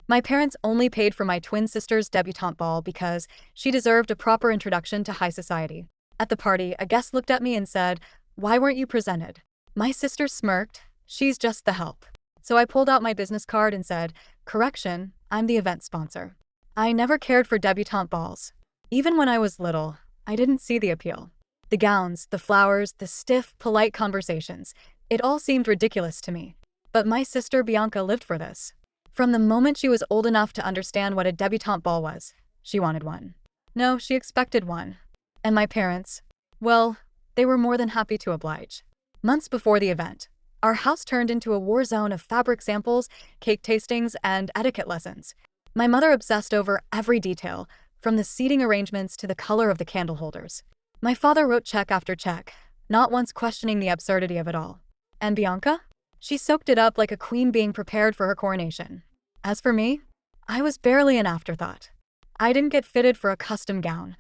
My parents only paid for my twin sister's debutante ball because she deserved a proper introduction to high society. At the party, a guest looked at me and said, "Why weren't you presented?" My sister smirked. "She's just the help." So I pulled out my business card and said, "Correction, I'm the event sponsor." I never cared for debutante balls. Even when I was little, I didn't see the appeal. The gowns, the flowers, the stiff, polite conversations, it all seemed ridiculous to me. But my sister Bianca lived for this. From the moment she was old enough to understand what a debutante ball was, she wanted one. No, she expected one. And my parents, well, they were more than happy to oblige. Months before the event, our house turned into a war zone of fabric samples, cake tastings, and etiquette lessons. My mother obsessed over every detail, from the seating arrangements to the color of the candle holders. My father wrote check after check, not once questioning the absurdity of it all. And Bianca? She soaked it up like a queen being prepared for her coronation. As for me, I was barely an afterthought. I didn't get fitted for a custom gown.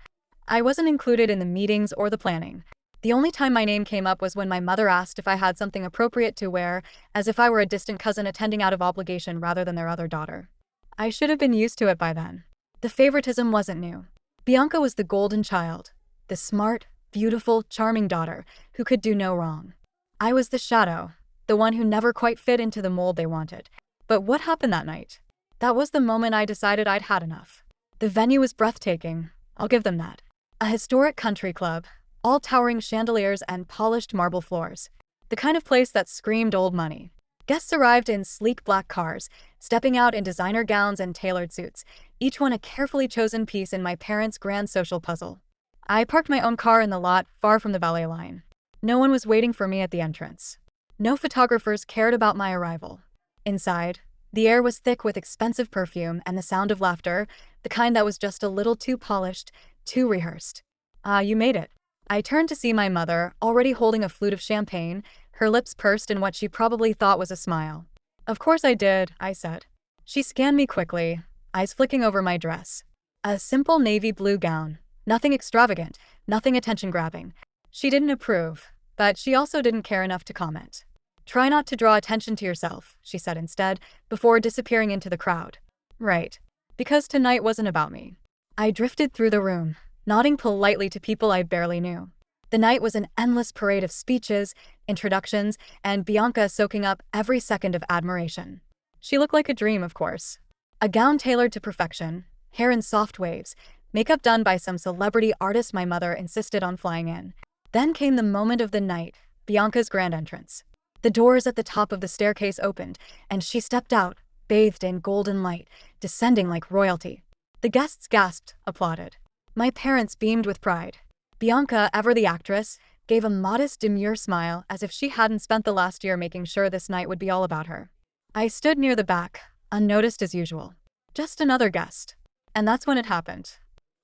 I wasn't included in the meetings or the planning. The only time my name came up was when my mother asked if I had something appropriate to wear, as if I were a distant cousin attending out of obligation rather than their other daughter. I should have been used to it by then. The favoritism wasn't new. Bianca was the golden child, the smart, beautiful, charming daughter who could do no wrong. I was the shadow, the one who never quite fit into the mold they wanted. But what happened that night? That was the moment I decided I'd had enough. The venue was breathtaking, I'll give them that. A historic country club, all towering chandeliers and polished marble floors. The kind of place that screamed old money. Guests arrived in sleek black cars, stepping out in designer gowns and tailored suits, each one a carefully chosen piece in my parents' grand social puzzle. I parked my own car in the lot, far from the valet line. No one was waiting for me at the entrance. No photographers cared about my arrival. Inside, the air was thick with expensive perfume and the sound of laughter, the kind that was just a little too polished, too rehearsed. "Ah, you made it." I turned to see my mother, already holding a flute of champagne, her lips pursed in what she probably thought was a smile. "Of course I did," I said. She scanned me quickly, eyes flicking over my dress. A simple navy blue gown. Nothing extravagant, nothing attention-grabbing. She didn't approve, but she also didn't care enough to comment. "Try not to draw attention to yourself," she said instead, before disappearing into the crowd. Right. Because tonight wasn't about me. I drifted through the room, nodding politely to people I barely knew. The night was an endless parade of speeches, introductions, and Bianca soaking up every second of admiration. She looked like a dream, of course. A gown tailored to perfection, hair in soft waves, makeup done by some celebrity artist my mother insisted on flying in. Then came the moment of the night, Bianca's grand entrance. The doors at the top of the staircase opened, and she stepped out, bathed in golden light, descending like royalty. The guests gasped, applauded. My parents beamed with pride. Bianca, ever the actress, gave a modest, demure smile as if she hadn't spent the last year making sure this night would be all about her. I stood near the back, unnoticed as usual. Just another guest. And that's when it happened.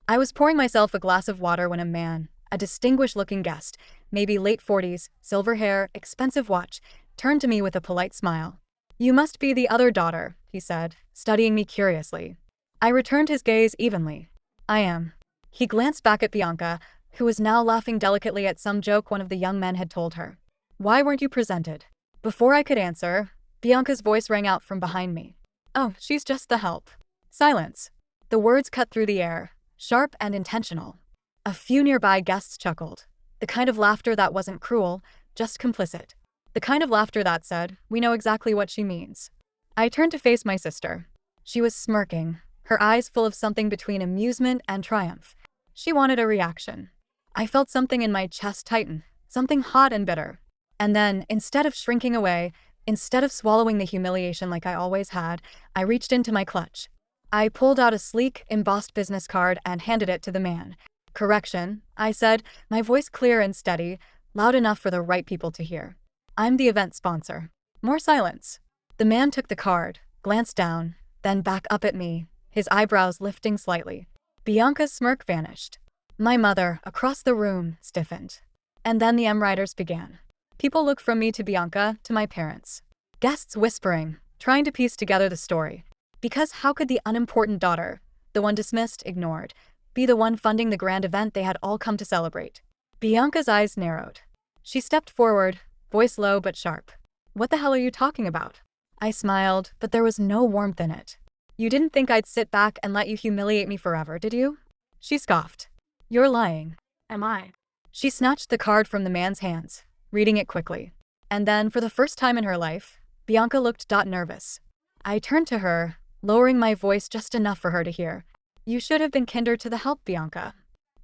I was pouring myself a glass of water when a man, a distinguished-looking guest, maybe late 40s, silver hair, expensive watch, turned to me with a polite smile. "You must be the other daughter," he said, studying me curiously. I returned his gaze evenly. "I am." He glanced back at Bianca, who was now laughing delicately at some joke one of the young men had told her. "Why weren't you presented?" Before I could answer, Bianca's voice rang out from behind me. "Oh, she's just the help." Silence. The words cut through the air, sharp and intentional. A few nearby guests chuckled. The kind of laughter that wasn't cruel, just complicit. The kind of laughter that said, "We know exactly what she means." I turned to face my sister. She was smirking, her eyes full of something between amusement and triumph. She wanted a reaction. I felt something in my chest tighten, something hot and bitter. And then, instead of shrinking away, instead of swallowing the humiliation like I always had, I reached into my clutch. I pulled out a sleek, embossed business card and handed it to the man. "Correction," I said, my voice clear and steady, loud enough for the right people to hear. "I'm the event sponsor." More silence. The man took the card, glanced down, then back up at me, his eyebrows lifting slightly. Bianca's smirk vanished. My mother, across the room, stiffened. And then the Writers began. People looked from me to Bianca, to my parents. Guests whispering, trying to piece together the story. Because how could the unimportant daughter, the one dismissed, ignored, be the one funding the grand event they had all come to celebrate? Bianca's eyes narrowed. She stepped forward, voice low but sharp. "What the hell are you talking about?" I smiled, but there was no warmth in it. You didn't think I'd sit back and let you humiliate me forever, did you? She scoffed. You're lying. Am I? She snatched the card from the man's hands, reading it quickly. And then, for the first time in her life, Bianca looked nervous. I turned to her, lowering my voice just enough for her to hear. You should have been kinder to the help, Bianca.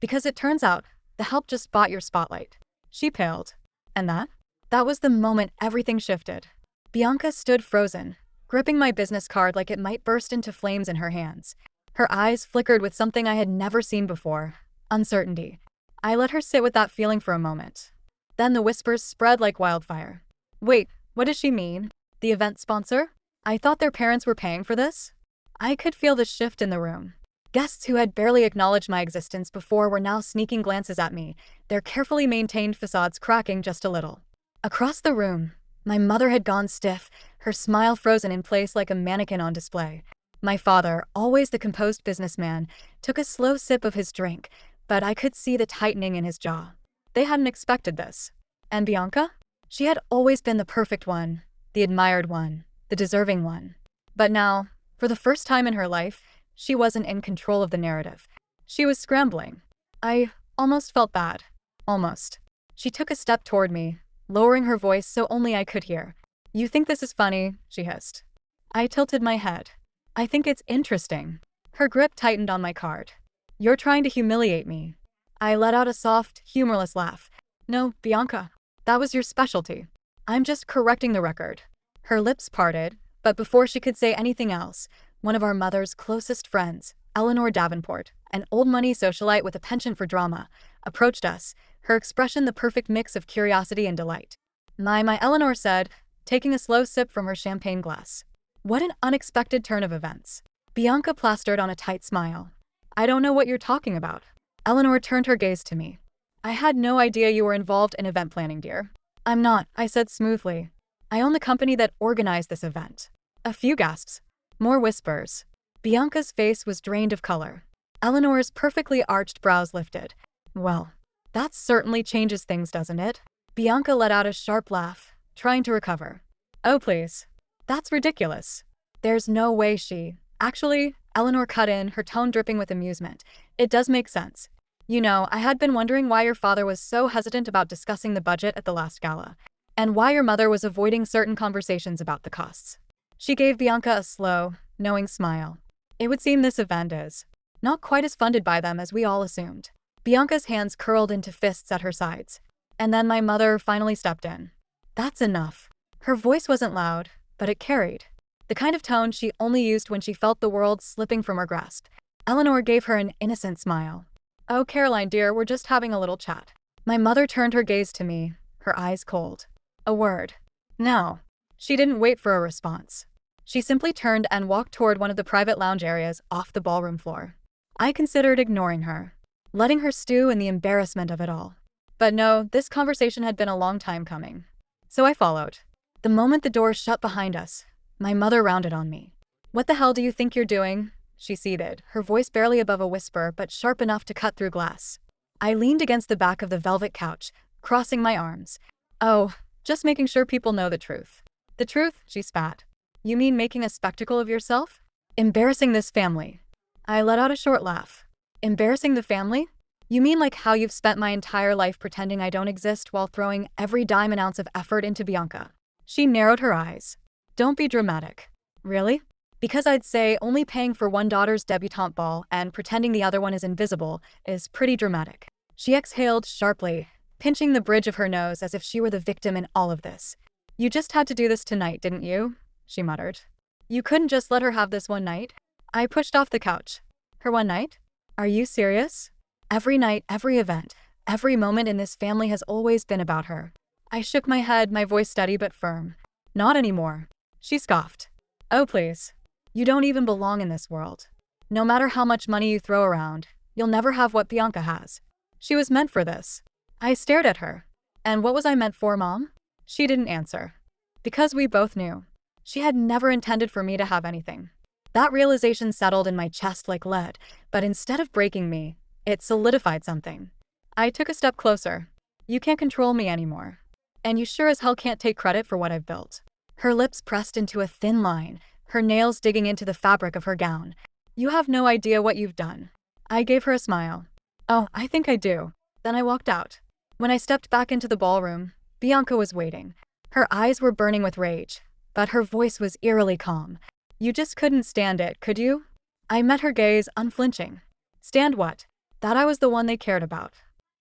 Because it turns out, the help just bought your spotlight. She paled. And that? That was the moment everything shifted. Bianca stood frozen, gripping my business card like it might burst into flames in her hands. Her eyes flickered with something I had never seen before: uncertainty. I let her sit with that feeling for a moment. Then the whispers spread like wildfire. Wait, what does she mean? The event sponsor? I thought their parents were paying for this? I could feel the shift in the room. Guests who had barely acknowledged my existence before were now sneaking glances at me, their carefully maintained facades cracking just a little. Across the room, my mother had gone stiff, her smile frozen in place like a mannequin on display. My father, always the composed businessman, took a slow sip of his drink, but I could see the tightening in his jaw. They hadn't expected this. And Bianca? She had always been the perfect one, the admired one, the deserving one. But now, for the first time in her life, she wasn't in control of the narrative. She was scrambling. I almost felt bad. Almost. She took a step toward me, lowering her voice so only I could hear. You think this is funny? She hissed. I tilted my head. I think it's interesting. Her grip tightened on my card. You're trying to humiliate me. I let out a soft, humorless laugh. No, Bianca. That was your specialty. I'm just correcting the record. Her lips parted, but before she could say anything else, one of our mother's closest friends, Eleanor Davenport, an old-money socialite with a penchant for drama, approached us, her expression the perfect mix of curiosity and delight. My Eleanor said, taking a slow sip from her champagne glass. What an unexpected turn of events. Bianca plastered on a tight smile. I don't know what you're talking about. Eleanor turned her gaze to me. I had no idea you were involved in event planning, dear. I'm not, I said smoothly. I own the company that organized this event. A few gasps. More whispers. Bianca's face was drained of color. Eleanor's perfectly arched brows lifted. Well, that certainly changes things, doesn't it? Bianca let out a sharp laugh, trying to recover. Oh, please. That's ridiculous. There's no way she… Actually, Eleanor cut in, her tone dripping with amusement. It does make sense. You know, I had been wondering why your father was so hesitant about discussing the budget at the last gala, and why your mother was avoiding certain conversations about the costs. She gave Bianca a slow, knowing smile. It would seem this event is not quite as funded by them as we all assumed. Bianca's hands curled into fists at her sides. And then my mother finally stepped in. That's enough. Her voice wasn't loud, but it carried. The kind of tone she only used when she felt the world slipping from her grasp. Eleanor gave her an innocent smile. Oh, Caroline dear, we're just having a little chat. My mother turned her gaze to me, her eyes cold. A word. No. She didn't wait for a response. She simply turned and walked toward one of the private lounge areas off the ballroom floor. I considered ignoring her, letting her stew in the embarrassment of it all. But no, this conversation had been a long time coming. So I followed. The moment the door shut behind us, my mother rounded on me. What the hell do you think you're doing? She seethed, her voice barely above a whisper but sharp enough to cut through glass. I leaned against the back of the velvet couch, crossing my arms. Oh, just making sure people know the truth. The truth? She spat. You mean making a spectacle of yourself? Embarrassing this family. I let out a short laugh. Embarrassing the family? You mean like how you've spent my entire life pretending I don't exist while throwing every dime and ounce of effort into Bianca? She narrowed her eyes. Don't be dramatic. Really? Because I'd say only paying for one daughter's debutante ball and pretending the other one is invisible is pretty dramatic. She exhaled sharply, pinching the bridge of her nose as if she were the victim in all of this. You just had to do this tonight, didn't you? She muttered. You couldn't just let her have this one night? I pushed off the couch. Her one night? Are you serious? Every night, every event, every moment in this family has always been about her. I shook my head, my voice steady but firm. Not anymore. She scoffed. Oh, please. You don't even belong in this world. No matter how much money you throw around, you'll never have what Bianca has. She was meant for this. I stared at her. And what was I meant for, Mom? She didn't answer. Because we both knew. She had never intended for me to have anything. That realization settled in my chest like lead, but instead of breaking me, it solidified something. I took a step closer. You can't control me anymore. And you sure as hell can't take credit for what I've built. Her lips pressed into a thin line, her nails digging into the fabric of her gown. "You have no idea what you've done." I gave her a smile. "Oh, I think I do." Then I walked out. When I stepped back into the ballroom, Bianca was waiting. Her eyes were burning with rage, but her voice was eerily calm. "You just couldn't stand it, could you?" I met her gaze, unflinching. Stand what? That I was the one they cared about.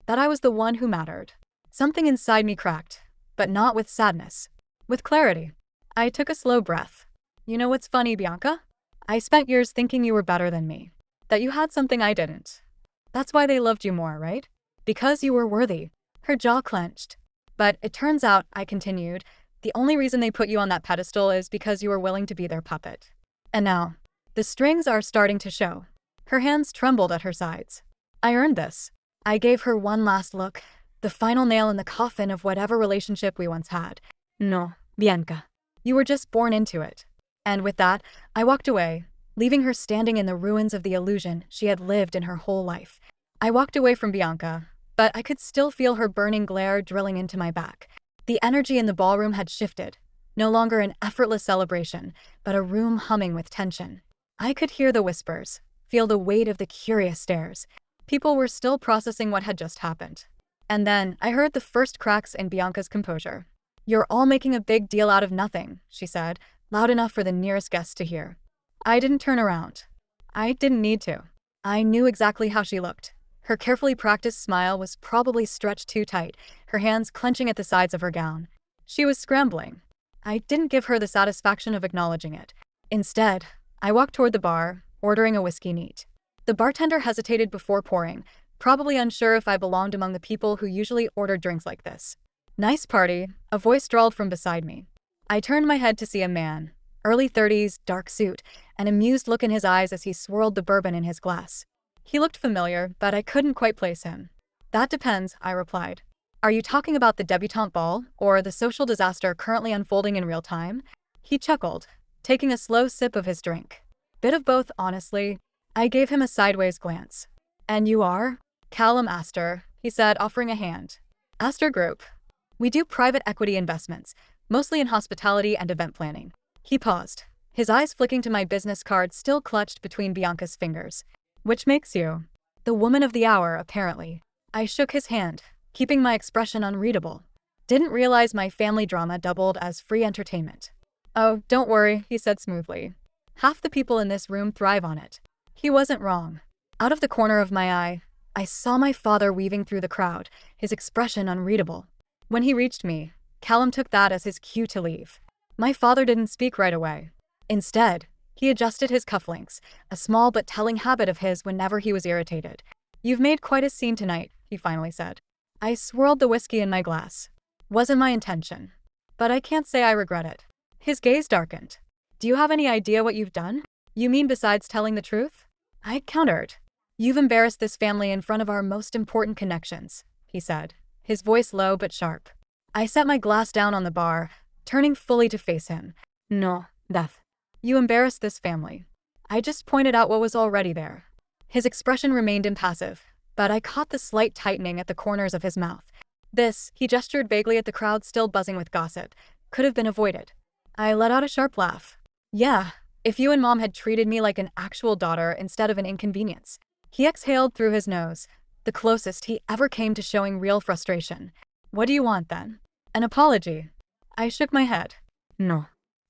That I was the one who mattered. Something inside me cracked, but not with sadness. With clarity. I took a slow breath. "You know what's funny, Bianca? I spent years thinking you were better than me. That you had something I didn't. That's why they loved you more, right? Because you were worthy." Her jaw clenched. "But it turns out," I continued, "the only reason they put you on that pedestal is because you were willing to be their puppet. And now, the strings are starting to show." Her hands trembled at her sides. "I earned this." I gave her one last look, the final nail in the coffin of whatever relationship we once had. "No, Bianca. You were just born into it." And with that, I walked away, leaving her standing in the ruins of the illusion she had lived in her whole life. I walked away from Bianca, but I could still feel her burning glare drilling into my back. The energy in the ballroom had shifted, no longer an effortless celebration, but a room humming with tension. I could hear the whispers, feel the weight of the curious stares. People were still processing what had just happened. And then I heard the first cracks in Bianca's composure. "You're all making a big deal out of nothing," she said, loud enough for the nearest guest to hear. I didn't turn around. I didn't need to. I knew exactly how she looked. Her carefully practiced smile was probably stretched too tight, her hands clenching at the sides of her gown. She was scrambling. I didn't give her the satisfaction of acknowledging it. Instead, I walked toward the bar, ordering a whiskey neat. The bartender hesitated before pouring, probably unsure if I belonged among the people who usually ordered drinks like this. "Nice party," a voice drawled from beside me. I turned my head to see a man, early 30s, dark suit, an amused look in his eyes as he swirled the bourbon in his glass. He looked familiar, but I couldn't quite place him. "That depends," I replied. "Are you talking about the debutante ball, or the social disaster currently unfolding in real time?" He chuckled, taking a slow sip of his drink. "Bit of both, honestly." I gave him a sideways glance. "And you are?" "Callum Astor," he said, offering a hand. "Astor Group. We do private equity investments, mostly in hospitality and event planning." He paused, his eyes flicking to my business card still clutched between Bianca's fingers. "Which makes you the woman of the hour, apparently." I shook his hand, keeping my expression unreadable. Didn't realize my family drama doubled as free entertainment. "Oh, don't worry," he said smoothly. "Half the people in this room thrive on it." He wasn't wrong. Out of the corner of my eye, I saw my father weaving through the crowd, his expression unreadable. When he reached me, Callum took that as his cue to leave. My father didn't speak right away. Instead, he adjusted his cufflinks, a small but telling habit of his whenever he was irritated. "You've made quite a scene tonight," he finally said. I swirled the whiskey in my glass. "Wasn't my intention. But I can't say I regret it." His gaze darkened. "Do you have any idea what you've done?" "You mean besides telling the truth?" I countered. "You've embarrassed this family in front of our most important connections," he said, his voice low but sharp. I set my glass down on the bar, turning fully to face him. "No, Beth. You embarrassed this family. I just pointed out what was already there." His expression remained impassive, but I caught the slight tightening at the corners of his mouth. This, he gestured vaguely at the crowd still buzzing with gossip, could have been avoided. I let out a sharp laugh. "Yeah, if you and Mom had treated me like an actual daughter instead of an inconvenience." He exhaled through his nose, the closest he ever came to showing real frustration. "What do you want then? An apology?" I shook my head. "No.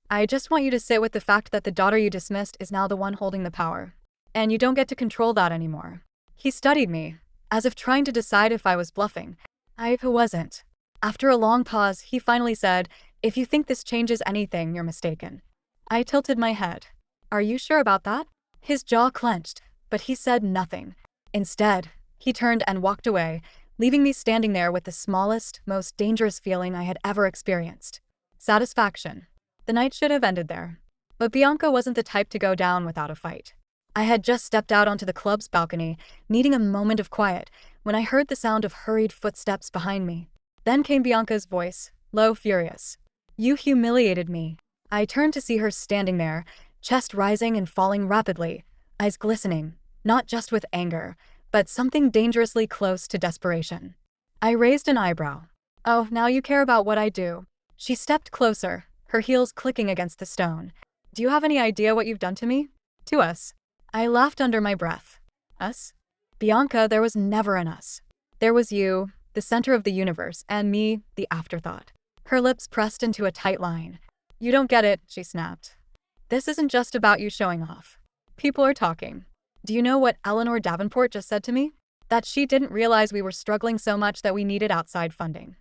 I just want you to sit with the fact that the daughter you dismissed is now the one holding the power. And you don't get to control that anymore." He studied me, as if trying to decide if I was bluffing. I wasn't. After a long pause, he finally said, "If you think this changes anything, you're mistaken." I tilted my head. "Are you sure about that?" His jaw clenched, but he said nothing. Instead, he turned and walked away, leaving me standing there with the smallest, most dangerous feeling I had ever experienced. Satisfaction. The night should have ended there. But Bianca wasn't the type to go down without a fight. I had just stepped out onto the club's balcony, needing a moment of quiet, when I heard the sound of hurried footsteps behind me. Then came Bianca's voice, low, furious. "You humiliated me." I turned to see her standing there, chest rising and falling rapidly, eyes glistening, not just with anger, but something dangerously close to desperation. I raised an eyebrow. "Oh, now you care about what I do." She stepped closer, her heels clicking against the stone. Do you have any idea what you've done to me? To us. I laughed under my breath. Us? Bianca, there was never an us. There was you, the center of the universe, and me, the afterthought. Her lips pressed into a tight line. You don't get it, she snapped. This isn't just about you showing off. People are talking. Do you know what Eleanor Davenport just said to me? That she didn't realize we were struggling so much that we needed outside funding.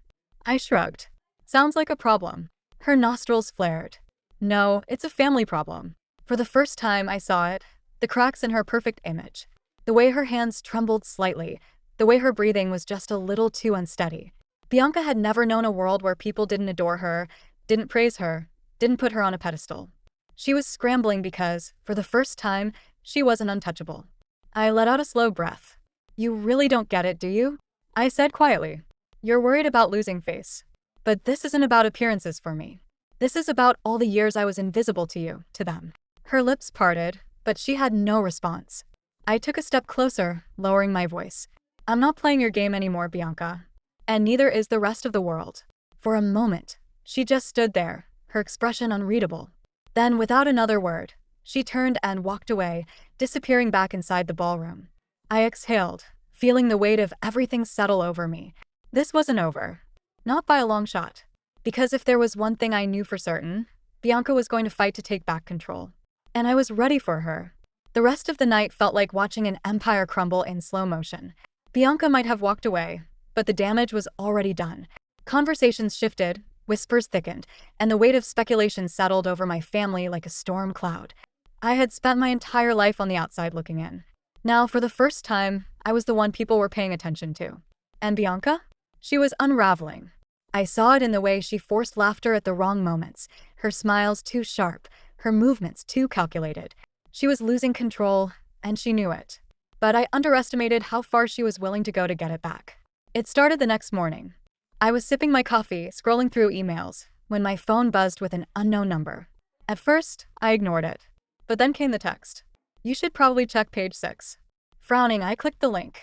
I shrugged. Sounds like a problem. Her nostrils flared. No, it's a family problem. For the first time I saw it, the cracks in her perfect image. The way her hands trembled slightly, the way her breathing was just a little too unsteady. Bianca had never known a world where people didn't adore her, didn't praise her, didn't put her on a pedestal. She was scrambling because, for the first time, she wasn't untouchable. I let out a slow breath. You really don't get it, do you? I said quietly. You're worried about losing face. But this isn't about appearances for me. This is about all the years I was invisible to you, to them. Her lips parted, but she had no response. I took a step closer, lowering my voice. I'm not playing your game anymore, Bianca. And neither is the rest of the world. For a moment, she just stood there, her expression unreadable. Then, without another word, she turned and walked away, disappearing back inside the ballroom. I exhaled, feeling the weight of everything settle over me. This wasn't over. Not by a long shot. Because if there was one thing I knew for certain, Bianca was going to fight to take back control. And I was ready for her. The rest of the night felt like watching an empire crumble in slow motion. Bianca might have walked away, but the damage was already done. Conversations shifted, whispers thickened, and the weight of speculation settled over my family like a storm cloud. I had spent my entire life on the outside looking in. Now, for the first time, I was the one people were paying attention to. And Bianca? She was unraveling. I saw it in the way she forced laughter at the wrong moments, her smiles too sharp, her movements too calculated. She was losing control, and she knew it. But I underestimated how far she was willing to go to get it back. It started the next morning. I was sipping my coffee, scrolling through emails, when my phone buzzed with an unknown number. At first, I ignored it. But then came the text. You should probably check page 6. Frowning, I clicked the link.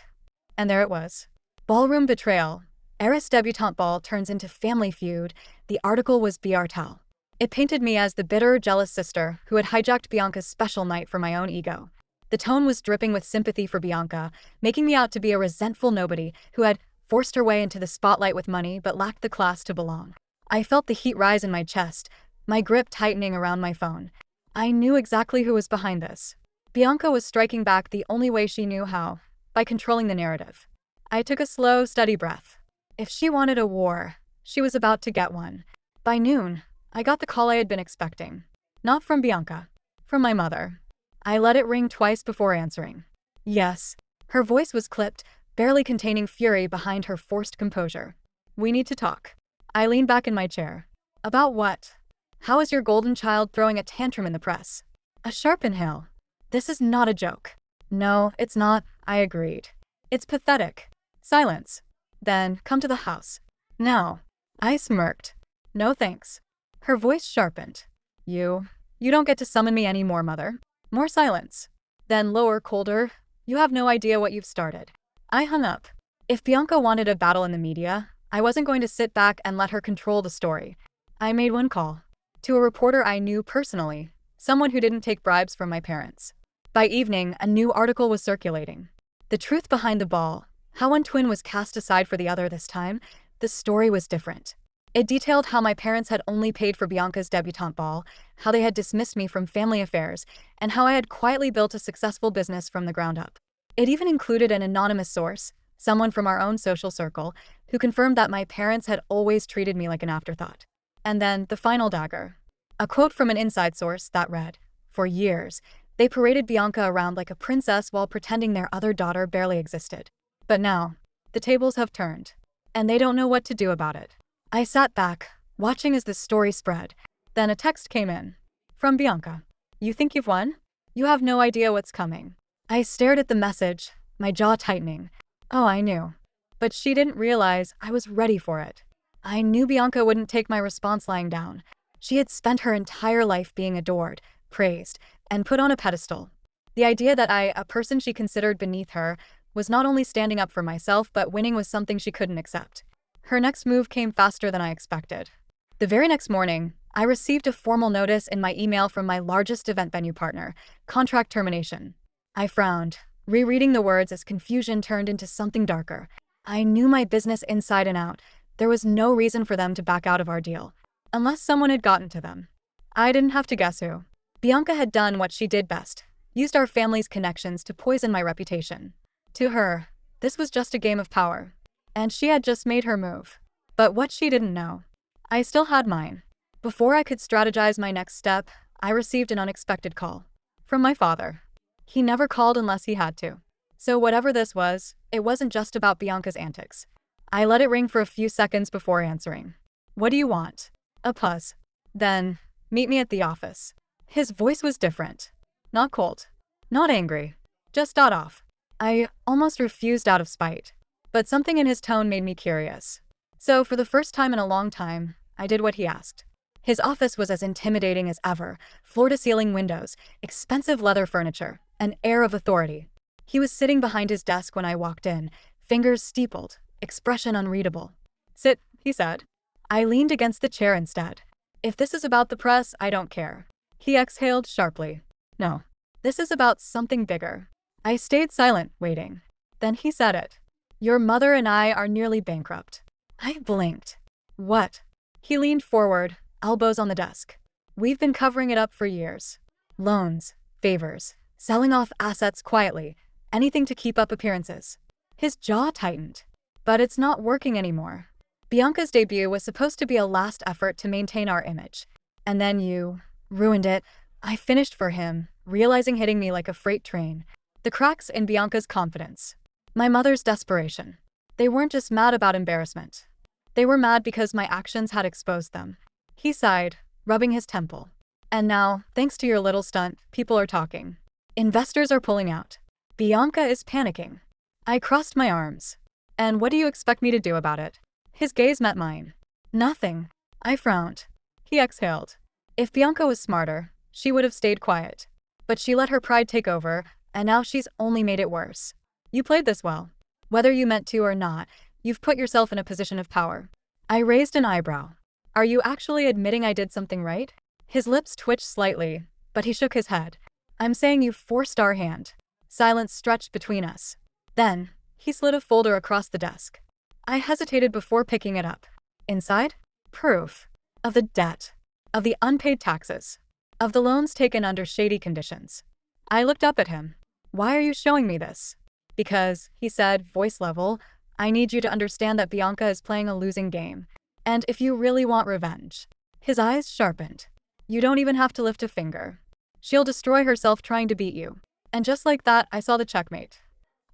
And there it was. Ballroom betrayal. Heiress debutante ball turns into family feud. The article was Biartal. It painted me as the bitter, jealous sister who had hijacked Bianca's special night for my own ego. The tone was dripping with sympathy for Bianca, making me out to be a resentful nobody who had forced her way into the spotlight with money but lacked the class to belong. I felt the heat rise in my chest, my grip tightening around my phone. I knew exactly who was behind this. Bianca was striking back the only way she knew how, by controlling the narrative. I took a slow, steady breath. If she wanted a war, she was about to get one. By noon, I got the call I had been expecting. Not from Bianca, from my mother. I let it ring twice before answering. Yes. Her voice was clipped, barely containing fury behind her forced composure. We need to talk. I leaned back in my chair. About what? How is your golden child throwing a tantrum in the press? A sharp inhale. This is not a joke. No, it's not, I agreed. It's pathetic. Silence. Then, come to the house. Now. I smirked. No thanks. Her voice sharpened. You don't get to summon me anymore, Mother. More silence. Then lower, colder. You have no idea what you've started. I hung up. If Bianca wanted a battle in the media, I wasn't going to sit back and let her control the story. I made one call. To a reporter I knew personally, someone who didn't take bribes from my parents. By evening, a new article was circulating. The truth behind the ball, how one twin was cast aside for the other this time, the story was different. It detailed how my parents had only paid for Bianca's debutante ball, how they had dismissed me from family affairs, and how I had quietly built a successful business from the ground up. It even included an anonymous source, someone from our own social circle, who confirmed that my parents had always treated me like an afterthought. And then, the final dagger. A quote from an inside source that read, "For years, they paraded Bianca around like a princess while pretending their other daughter barely existed. But now, the tables have turned, and they don't know what to do about it." I sat back, watching as the story spread. Then a text came in. From Bianca. You think you've won? You have no idea what's coming. I stared at the message, my jaw tightening. Oh, I knew. But she didn't realize I was ready for it. I knew Bianca wouldn't take my response lying down. She had spent her entire life being adored, praised, and put on a pedestal. The idea that I, a person she considered beneath her, was not only standing up for myself but winning was something she couldn't accept. Her next move came faster than I expected. The very next morning, I received a formal notice in my email from my largest event venue partner, contract termination. I frowned, rereading the words as confusion turned into something darker. I knew my business inside and out. There was no reason for them to back out of our deal, unless someone had gotten to them. I didn't have to guess who. Bianca had done what she did best, used our family's connections to poison my reputation. To her, this was just a game of power, and she had just made her move. But what she didn't know, I still had mine. Before I could strategize my next step, I received an unexpected call. From my father. He never called unless he had to. So whatever this was, it wasn't just about Bianca's antics. I let it ring for a few seconds before answering. What do you want? A puzz. Then, meet me at the office. His voice was different. Not cold. Not angry. Just off. I almost refused out of spite. But something in his tone made me curious. So for the first time in a long time, I did what he asked. His office was as intimidating as ever, floor-to-ceiling windows, expensive leather furniture, an air of authority. He was sitting behind his desk when I walked in, fingers steepled, expression unreadable. Sit, he said. I leaned against the chair instead. If this is about the press, I don't care. He exhaled sharply. No, this is about something bigger. I stayed silent, waiting. Then he said it. Your mother and I are nearly bankrupt. I blinked. What? He leaned forward, elbows on the desk. We've been covering it up for years. Loans, favors, selling off assets quietly, anything to keep up appearances. His jaw tightened. But it's not working anymore. Bianca's debut was supposed to be a last effort to maintain our image. And then you ruined it. I finished for him, realizing hitting me like a freight train. The cracks in Bianca's confidence. My mother's desperation. They weren't just mad about embarrassment. They were mad because my actions had exposed them. He sighed, rubbing his temple. And now, thanks to your little stunt, people are talking. Investors are pulling out. Bianca is panicking. I crossed my arms. And what do you expect me to do about it? His gaze met mine. Nothing. I frowned. He exhaled. If Bianca was smarter, she would have stayed quiet. But she let her pride take over, and now she's only made it worse. You played this well. Whether you meant to or not, you've put yourself in a position of power. I raised an eyebrow. Are you actually admitting I did something right? His lips twitched slightly, but he shook his head. I'm saying you forced our hand. Silence stretched between us. Then, he slid a folder across the desk. I hesitated before picking it up. Inside? Proof. Of the debt. Of the unpaid taxes. Of the loans taken under shady conditions. I looked up at him. Why are you showing me this? Because, he said, voice level, I need you to understand that Bianca is playing a losing game. And if you really want revenge. His eyes sharpened. You don't even have to lift a finger. She'll destroy herself trying to beat you. And just like that, I saw the checkmate.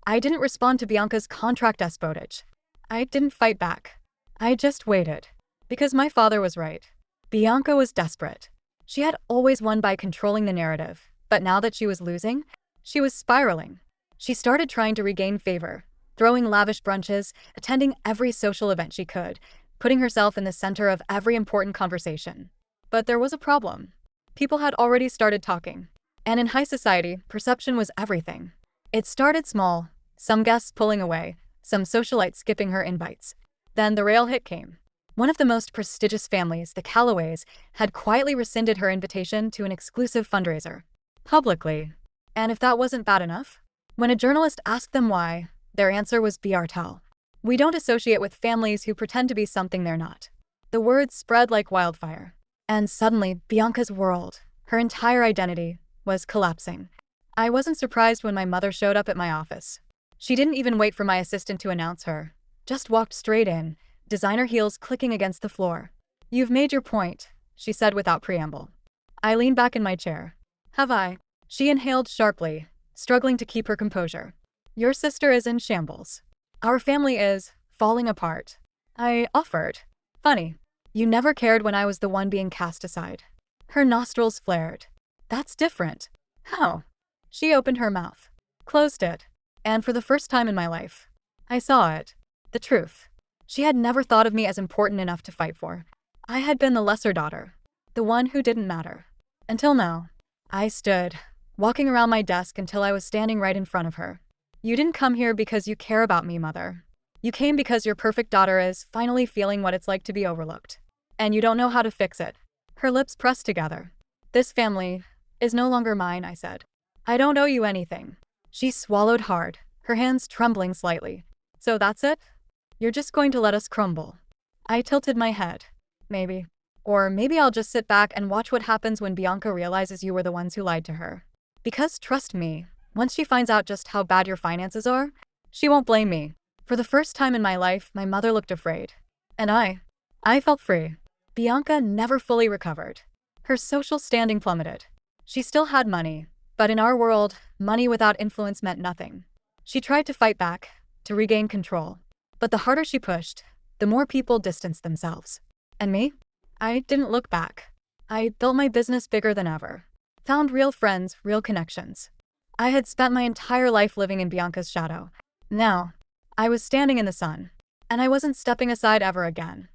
I didn't respond to Bianca's contract despotage. I didn't fight back. I just waited. Because my father was right. Bianca was desperate. She had always won by controlling the narrative, but now that she was losing, she was spiraling. She started trying to regain favor, throwing lavish brunches, attending every social event she could, putting herself in the center of every important conversation. But there was a problem. People had already started talking. And in high society, perception was everything. It started small, some guests pulling away, some socialites skipping her invites. Then the real hit came. One of the most prestigious families, the Callaways, had quietly rescinded her invitation to an exclusive fundraiser. Publicly. And if that wasn't bad enough, when a journalist asked them why, their answer was Biartel. We don't associate with families who pretend to be something they're not. The words spread like wildfire. And suddenly, Bianca's world, her entire identity, was collapsing. I wasn't surprised when my mother showed up at my office. She didn't even wait for my assistant to announce her. Just walked straight in, designer heels clicking against the floor. You've made your point, she said without preamble. I leaned back in my chair. Have I? She inhaled sharply, struggling to keep her composure. Your sister is in shambles. Our family is falling apart. I offered. Funny. You never cared when I was the one being cast aside. Her nostrils flared. That's different. How? She opened her mouth. Closed it. And for the first time in my life, I saw it. The truth. She had never thought of me as important enough to fight for. I had been the lesser daughter. The one who didn't matter. Until now. I stood, walking around my desk until I was standing right in front of her. You didn't come here because you care about me, Mother. You came because your perfect daughter is finally feeling what it's like to be overlooked. And you don't know how to fix it. Her lips pressed together. This family is no longer mine, I said. I don't owe you anything. She swallowed hard, her hands trembling slightly. So that's it? You're just going to let us crumble? I tilted my head. Maybe. Or maybe I'll just sit back and watch what happens when Bianca realizes you were the ones who lied to her. Because trust me, once she finds out just how bad your finances are, she won't blame me. For the first time in my life, my mother looked afraid. And I felt free. Bianca never fully recovered. Her social standing plummeted. She still had money, but in our world, money without influence meant nothing. She tried to fight back, to regain control. But the harder she pushed, the more people distanced themselves. And me? I didn't look back. I built my business bigger than ever. Found real friends, real connections. I had spent my entire life living in Bianca's shadow. Now, I was standing in the sun. And I wasn't stepping aside ever again.